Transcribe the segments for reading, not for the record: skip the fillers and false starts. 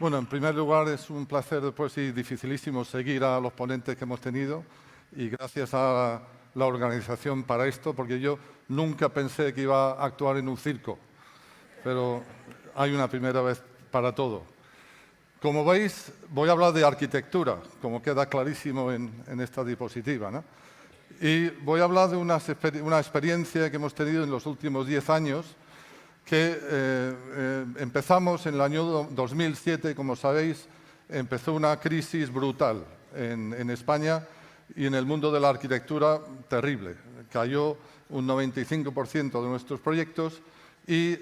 Bueno, en primer lugar es un placer después y dificilísimo seguir a los ponentes que hemos tenido y gracias a la organización para esto, porque yo nunca pensé que iba a actuar en un circo, pero hay una primera vez para todo. Como veis, voy a hablar de arquitectura, como queda clarísimo en esta diapositiva, ¿no? Y voy a hablar de una experiencia que hemos tenido en los últimos 10 años, que empezamos en el año 2007, como sabéis, empezó una crisis brutal en España y en el mundo de la arquitectura terrible. Cayó un 95% de nuestros proyectos y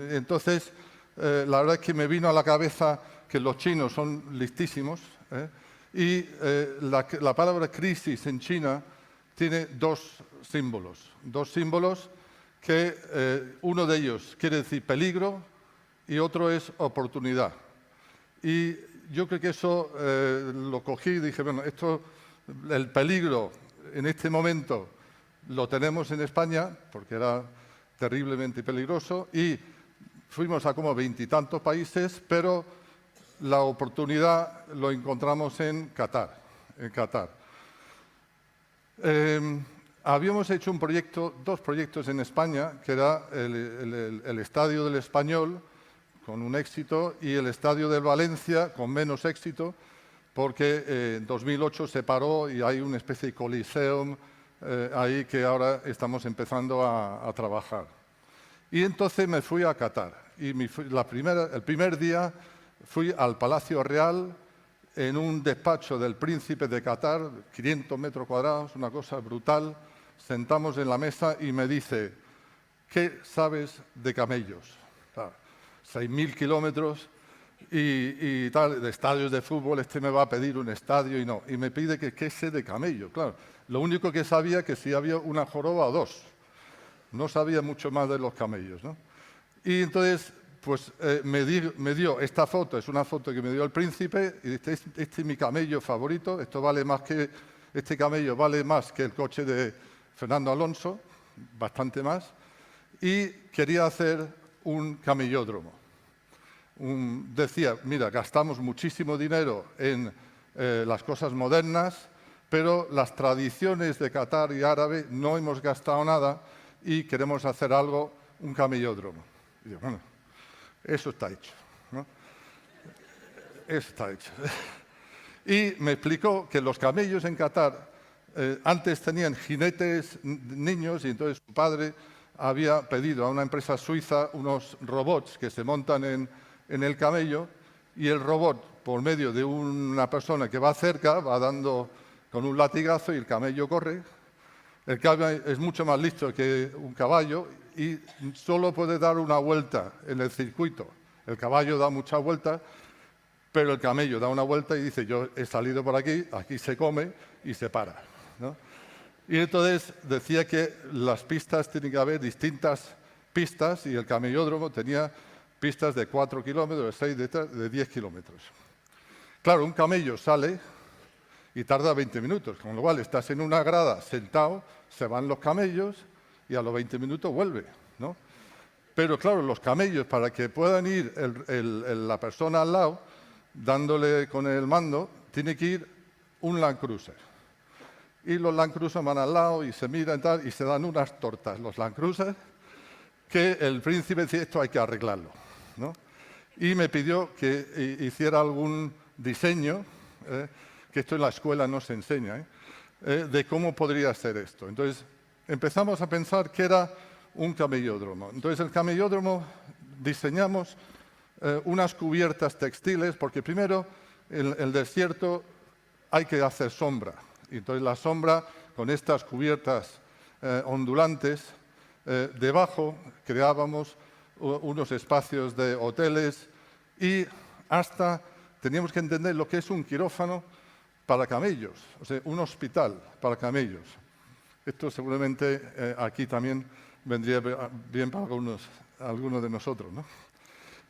entonces la verdad es que me vino a la cabeza que los chinos son listísimos y la palabra crisis en China tiene dos símbolos que uno de ellos quiere decir peligro y otro es oportunidad. Y yo creo que eso lo cogí y dije, bueno, el peligro en este momento lo tenemos en España, porque era terriblemente peligroso, y fuimos a como 20 y tantos países, pero la oportunidad lo encontramos en Qatar. Habíamos hecho dos proyectos en España, que era el Estadio del Español, con un éxito, y el Estadio del Valencia, con menos éxito, porque en 2008 se paró y hay una especie de coliseum ahí que ahora estamos empezando a trabajar. Y entonces me fui a Qatar. Y el primer día fui al Palacio Real, en un despacho del príncipe de Qatar, 500 metros cuadrados, una cosa brutal. Sentamos en la mesa y me dice, ¿qué sabes de camellos? 6.000 kilómetros y tal, de estadios de fútbol, me va a pedir un estadio y no. Y me pide que qué sé de camello. Claro, lo único que sabía que si había una joroba o dos. No sabía mucho más de los camellos, ¿no? Y entonces, pues me dio esta foto, es una foto que me dio el príncipe, y dice, este es mi camello favorito, este camello vale más que el coche de Fernando Alonso, bastante más, y quería hacer un camellódromo. Decía, mira, gastamos muchísimo dinero en las cosas modernas, pero las tradiciones de Qatar y árabe no hemos gastado nada y queremos hacer un camellódromo. Y digo, bueno, eso está hecho, ¿no? Eso está hecho. Y me explicó que los camellos en Qatar antes tenían jinetes niños y entonces su padre había pedido a una empresa suiza unos robots que se montan en el camello y el robot, por medio de una persona que va cerca, va dando con un latigazo y el camello corre. El camello es mucho más listo que un caballo y solo puede dar una vuelta en el circuito. El caballo da muchas vueltas, pero el camello da una vuelta y dice, yo he salido por aquí, aquí se come y se para, ¿no? Y entonces decía que las pistas tienen que haber distintas pistas y el camellódromo tenía pistas de 4 kilómetros, de 6, de 10 kilómetros. Claro, un camello sale y tarda 20 minutos, con lo cual estás en una grada sentado, se van los camellos y a los 20 minutos vuelve, ¿no? Pero claro, los camellos, para que puedan ir la persona al lado, dándole con el mando, tiene que ir un Land Cruiser. Y los Land Cruiser van al lado y se miran y tal, y se dan unas tortas, los Land Cruiser, que el príncipe decía, esto hay que arreglarlo, ¿no? Y me pidió que hiciera algún diseño, que esto en la escuela no se enseña, de cómo podría ser esto. Entonces, empezamos a pensar que era un camellódromo. Entonces, el camellódromo diseñamos unas cubiertas textiles, porque primero, el desierto hay que hacer sombra. Y entonces la sombra, con estas cubiertas ondulantes, debajo creábamos unos espacios de hoteles y hasta teníamos que entender lo que es un quirófano para camellos, o sea, un hospital para camellos. Esto seguramente aquí también vendría bien para algunos de nosotros, ¿no?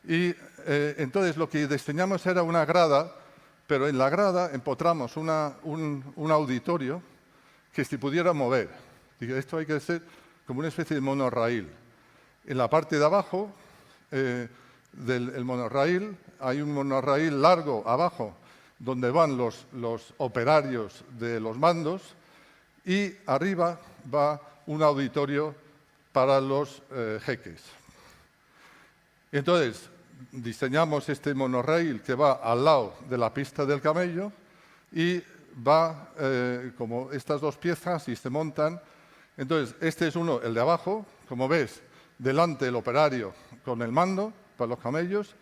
Y entonces lo que diseñamos era una grada, pero en la grada empotramos un auditorio que se pudiera mover. Dije, esto hay que ser como una especie de monorraíl. En la parte de abajo del monorraíl. Hay un monorraíl largo abajo donde van los operarios de los mandos y arriba va un auditorio para los jeques. Entonces, diseñamos este monorraíl que va al lado de la pista del camello y va como estas dos piezas y se montan. Entonces, este es uno, el de abajo, como ves, delante el operario con el mando para los camellos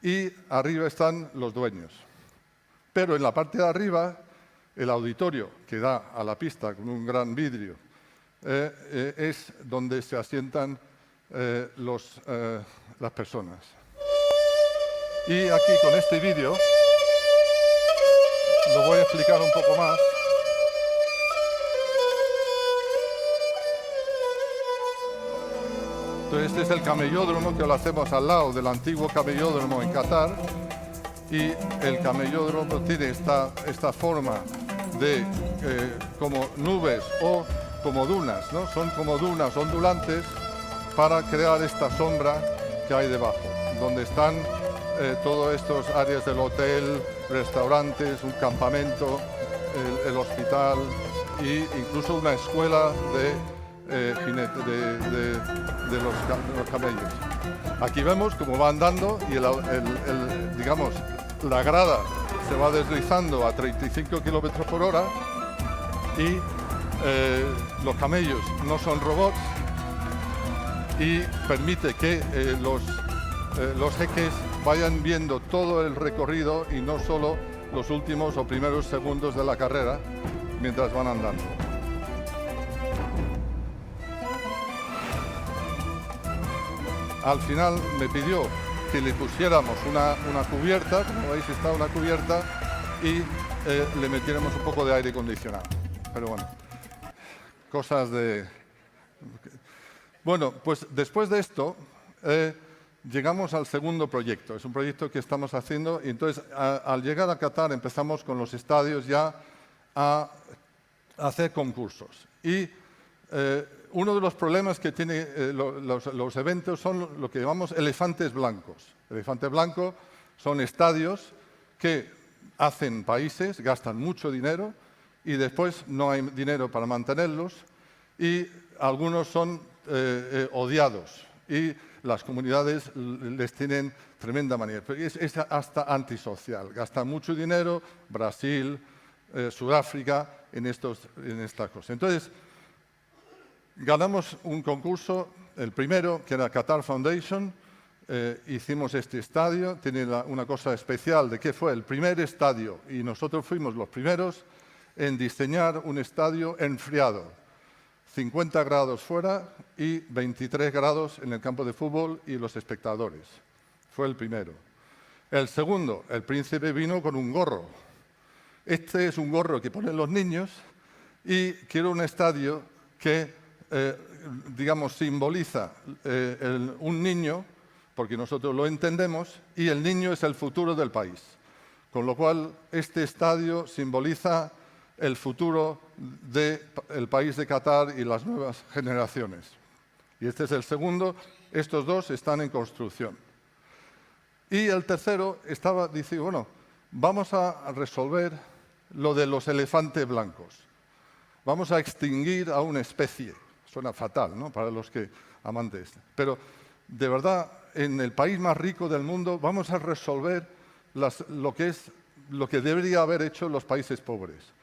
y arriba están los dueños. Pero en la parte de arriba, el auditorio que da a la pista con un gran vidrio es donde se asientan las personas. Y aquí con este vídeo lo voy a explicar un poco más. Entonces, este es el camellódromo que lo hacemos al lado del antiguo camellódromo en Qatar. Y el camellódromo tiene esta forma de como nubes o como dunas, ¿no? Son como dunas ondulantes para crear esta sombra que hay debajo, donde están todas estas áreas del hotel, restaurantes, un campamento, el hospital e incluso una escuela de los camellos. Aquí vemos cómo va andando y digamos, la grada se va deslizando a 35 kilómetros por hora y los camellos no son robots y permite que los jeques vayan viendo todo el recorrido y no solo los últimos o primeros segundos de la carrera mientras van andando. Al final me pidió que le pusiéramos una cubierta, como veis está una cubierta, y le metiéramos un poco de aire acondicionado. Pero bueno, cosas de... Bueno, pues después de esto llegamos al segundo proyecto. Es un proyecto que estamos haciendo y entonces al llegar a Qatar empezamos con los estadios ya a hacer concursos. Y uno de los problemas que tienen los eventos son lo que llamamos elefantes blancos. Elefantes blancos son estadios que hacen países, gastan mucho dinero y después no hay dinero para mantenerlos y algunos son odiados y las comunidades les tienen tremenda manía. Es hasta antisocial. Gastan mucho dinero, Brasil, Sudáfrica, en estas cosas. Entonces, ganamos un concurso, el primero, que era Qatar Foundation. Hicimos este estadio. Tiene una cosa especial de que fue el primer estadio, y nosotros fuimos los primeros en diseñar un estadio enfriado. 50 grados fuera y 23 grados en el campo de fútbol y los espectadores. Fue el primero. El segundo, el príncipe vino con un gorro. Este es un gorro que ponen los niños y quiero un estadio que, digamos, simboliza un niño, porque nosotros lo entendemos, y el niño es el futuro del país. Con lo cual, este estadio simboliza el futuro del país de Qatar y las nuevas generaciones. Y este es el segundo. Estos dos están en construcción. Y el tercero dice, bueno, vamos a resolver lo de los elefantes blancos. Vamos a extinguir a una especie. Suena fatal, ¿no?, para los que amantes. Pero, de verdad, en el país más rico del mundo vamos a resolver lo que debería haber hecho los países pobres.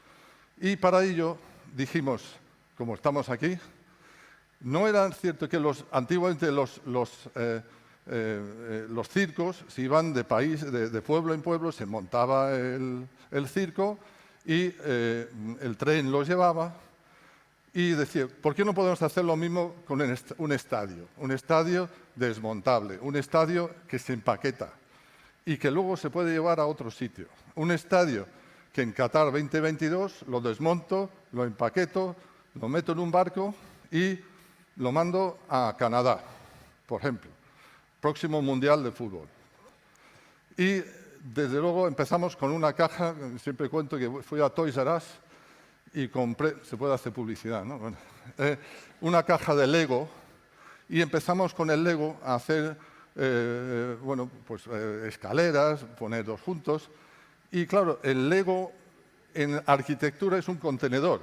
Y para ello dijimos, como estamos aquí, no era cierto que antiguamente los circos se iban de pueblo en pueblo, se montaba el circo y el tren los llevaba y decía, ¿por qué no podemos hacer lo mismo con un estadio? Un estadio desmontable, un estadio que se empaqueta y que luego se puede llevar a otro sitio. Un estadio que en Qatar 2022 lo desmonto, lo empaqueto, lo meto en un barco y lo mando a Canadá, por ejemplo. Próximo Mundial de Fútbol. Y desde luego empezamos con una caja, siempre cuento que fui a Toys R Us y compré, se puede hacer publicidad, ¿no? Bueno, una caja de Lego y empezamos con el Lego a hacer bueno, pues escaleras, ponerlos juntos. Y claro, el Lego en arquitectura es un contenedor.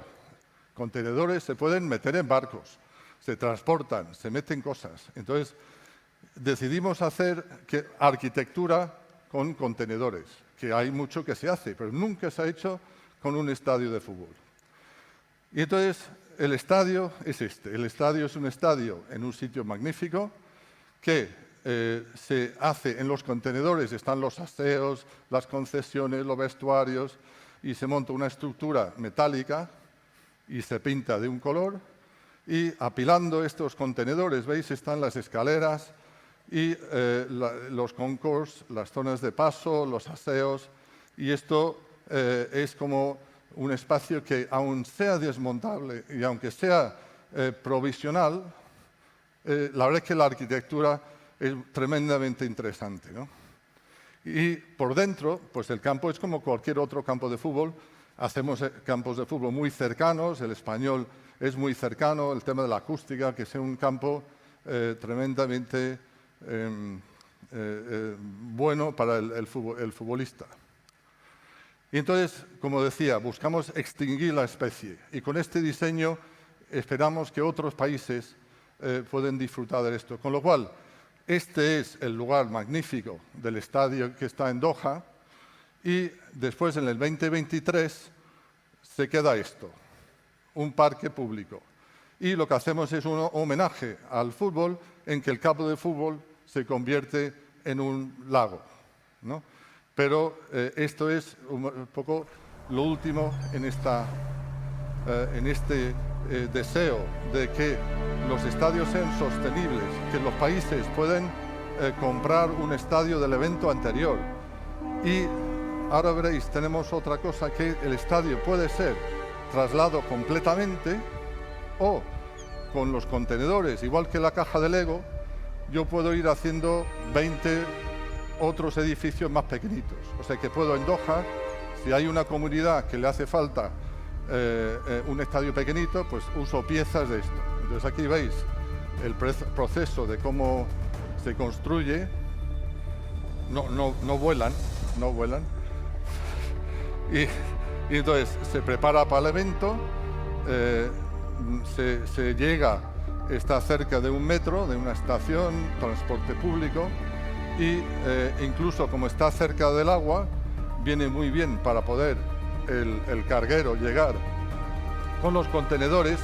Contenedores se pueden meter en barcos, se transportan, se meten cosas. Entonces, decidimos hacer arquitectura con contenedores, que hay mucho que se hace, pero nunca se ha hecho con un estadio de fútbol. Y entonces, el estadio es este. El estadio es un estadio en un sitio magnífico que se hace en los contenedores, están los aseos, las concesiones, los vestuarios, y se monta una estructura metálica y se pinta de un color, y apilando estos contenedores, ¿veis? Están las escaleras y los concourse, las zonas de paso, los aseos, y esto es como un espacio que, aun sea desmontable y aunque sea provisional, la verdad es que la arquitectura es tremendamente interesante, ¿no? Y por dentro, pues el campo es como cualquier otro campo de fútbol. Hacemos campos de fútbol muy cercanos, el Español es muy cercano, el tema de la acústica, que sea un campo tremendamente bueno para el futbolista. Y entonces, como decía, buscamos extinguir la especie, y con este diseño esperamos que otros países puedan disfrutar de esto. Con lo cual, este es el lugar magnífico del estadio que está en Doha, y después, en el 2023, se queda esto, un parque público. Y lo que hacemos es un homenaje al fútbol, en que el campo de fútbol se convierte en un lago, ¿no? Pero esto es un poco lo último en este deseo de que los estadios sean sostenibles, que los países puedan comprar un estadio del evento anterior. Y ahora veréis, tenemos otra cosa, que el estadio puede ser trasladado completamente, o con los contenedores, igual que la caja de Lego, yo puedo ir haciendo 20 otros edificios más pequeñitos. O sea que puedo en Doha, si hay una comunidad que le hace falta un estadio pequeñito, pues uso piezas de esto. Entonces aquí veis el proceso de cómo se construye. No vuelan. Y entonces se prepara para el evento, se llega, está cerca de 1 metro de una estación, transporte público, y incluso como está cerca del agua, viene muy bien para poder el carguero llegar con los contenedores,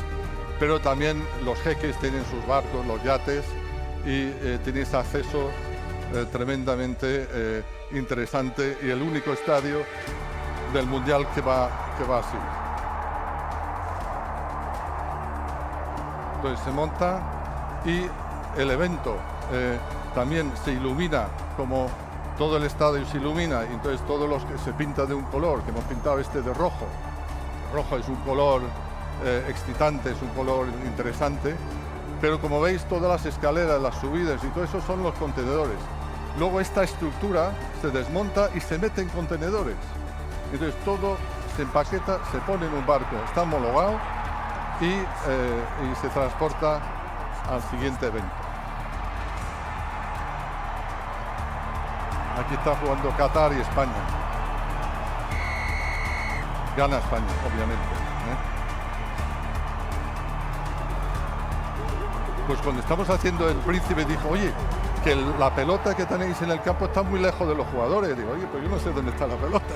pero también los jeques tienen sus barcos, los yates, y tenéis acceso tremendamente interesante, y el único estadio del Mundial que va así. Entonces se monta, y el evento también se ilumina, como todo el estadio se ilumina, y entonces todos los que se pinta de un color, que hemos pintado este de rojo. El rojo es un color excitante, es un color interesante, pero como veis, todas las escaleras, las subidas y todo eso son los contenedores. Luego esta estructura se desmonta y se mete en contenedores. Entonces todo se empaqueta, se pone en un barco, está homologado, y se transporta al siguiente evento. Aquí está jugando Qatar y España. Gana España, obviamente. Pues cuando estamos haciendo el Príncipe, dijo, oye, que la pelota que tenéis en el campo está muy lejos de los jugadores. Digo, oye, pues yo no sé dónde está la pelota.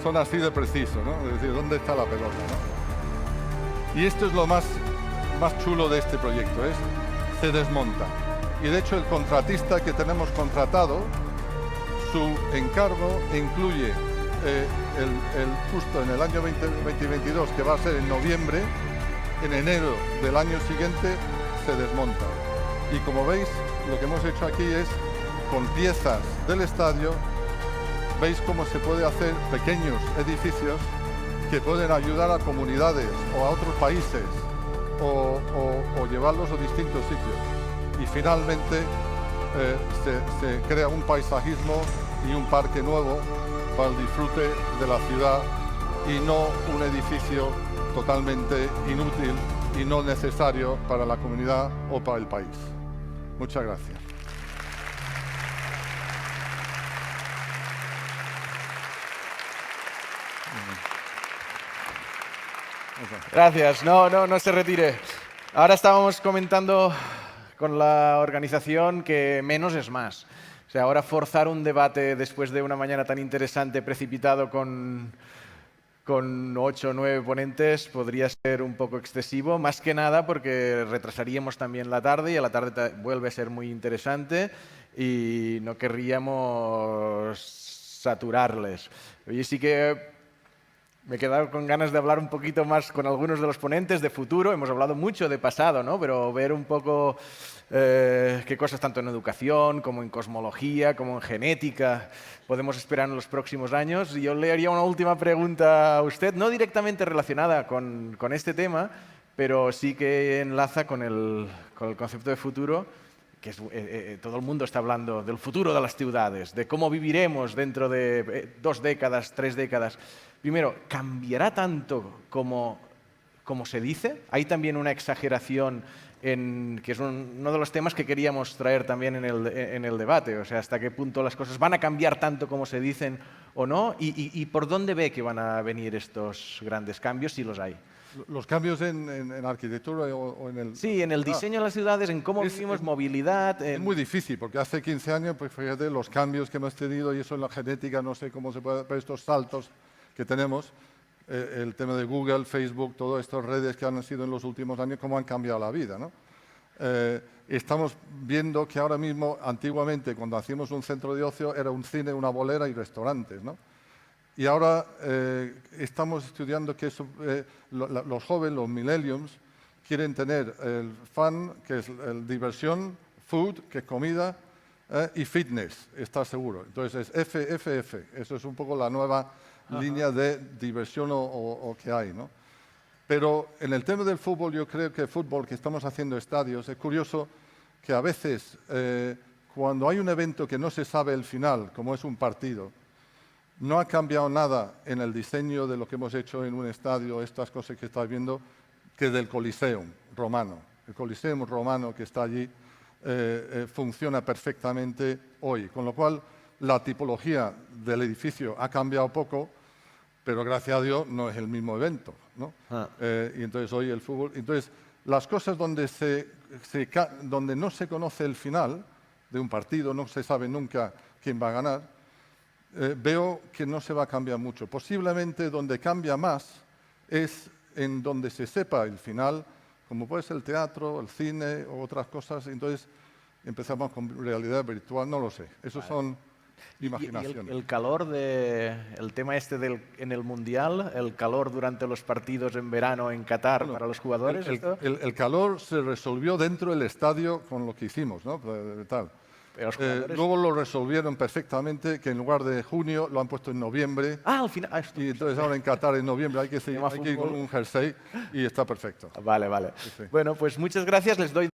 Son así de preciso, ¿no? Es decir, ¿dónde está la pelota, ¿no? Y esto es lo más chulo de este proyecto, se desmonta. Y de hecho el contratista que tenemos contratado, su encargo incluye justo en el año 2022, que va a ser en noviembre, en enero del año siguiente se desmonta. Y como veis, lo que hemos hecho aquí es, con piezas del estadio, veis cómo se puede hacer pequeños edificios que pueden ayudar a comunidades o a otros países, o llevarlos a distintos sitios. Y finalmente se crea un paisajismo y un parque nuevo para el disfrute de la ciudad, y no un edificio totalmente inútil y no necesario para la comunidad o para el país. Muchas gracias. Gracias. No se retire. Ahora estábamos comentando con la organización que menos es más. O sea, ahora forzar un debate después de una mañana tan interesante, precipitado con 8 o 9 ponentes, podría ser un poco excesivo, más que nada porque retrasaríamos también la tarde y a la tarde vuelve a ser muy interesante y no querríamos saturarles. Oye, sí que me he quedado con ganas de hablar un poquito más con algunos de los ponentes de futuro. Hemos hablado mucho de pasado, ¿no? Pero ver un poco qué cosas tanto en educación como en cosmología, como en genética podemos esperar en los próximos años. Y yo le haría una última pregunta a usted, no directamente relacionada con este tema, pero sí que enlaza con el concepto de futuro, que es, todo el mundo está hablando del futuro de las ciudades, de cómo viviremos dentro de 2 décadas, 3 décadas. Primero, ¿cambiará tanto como se dice? Hay también una exageración, que es uno de los temas que queríamos traer también en el debate. O sea, hasta qué punto las cosas van a cambiar tanto como se dicen o no, y por dónde ve que van a venir estos grandes cambios, si los hay. ¿Los cambios en arquitectura o en el...? Sí, en el diseño de las ciudades, en cómo vivimos, movilidad... Es muy difícil, porque hace 15 años, pues fíjate, los cambios que hemos tenido, y eso en la genética, no sé cómo se puede... Pero estos saltos que tenemos, el tema de Google, Facebook, todas estas redes que han sido en los últimos años, cómo han cambiado la vida, ¿no? Estamos viendo que ahora mismo, antiguamente, cuando hacíamos un centro de ocio, era un cine, una bolera y restaurantes, ¿no? Y ahora estamos estudiando que eso, los jóvenes, los millennials, quieren tener el fun, que es diversión, food, que es comida, y fitness, está seguro. Entonces es FFF, eso es un poco la nueva línea de diversión o que hay, ¿no? Pero en el tema del fútbol, yo creo que el fútbol, que estamos haciendo estadios, es curioso que a veces cuando hay un evento que no se sabe el final, como es un partido, no ha cambiado nada en el diseño de lo que hemos hecho en un estadio, estas cosas que estáis viendo, que del Coliseum romano. El Coliseum romano que está allí funciona perfectamente hoy, con lo cual la tipología del edificio ha cambiado poco, pero gracias a Dios no es el mismo evento, ¿no? Y entonces hoy el fútbol... Entonces, las cosas donde no se conoce el final de un partido, no se sabe nunca quién va a ganar, veo que no se va a cambiar mucho. Posiblemente donde cambia más es en donde se sepa el final, como puede ser el teatro, el cine o otras cosas. Entonces empezamos con realidad virtual, no lo sé. Esos son imaginaciones. ¿Y el calor el tema en el Mundial, el calor durante los partidos en verano en Qatar para los jugadores? El calor se resolvió dentro del estadio con lo que hicimos, ¿no? Tal. Luego lo resolvieron perfectamente, que en lugar de junio lo han puesto en noviembre. Al final. Y entonces ahora en Qatar en noviembre hay que ir con un jersey y está perfecto. Vale. Sí. Bueno, pues muchas gracias. Les doy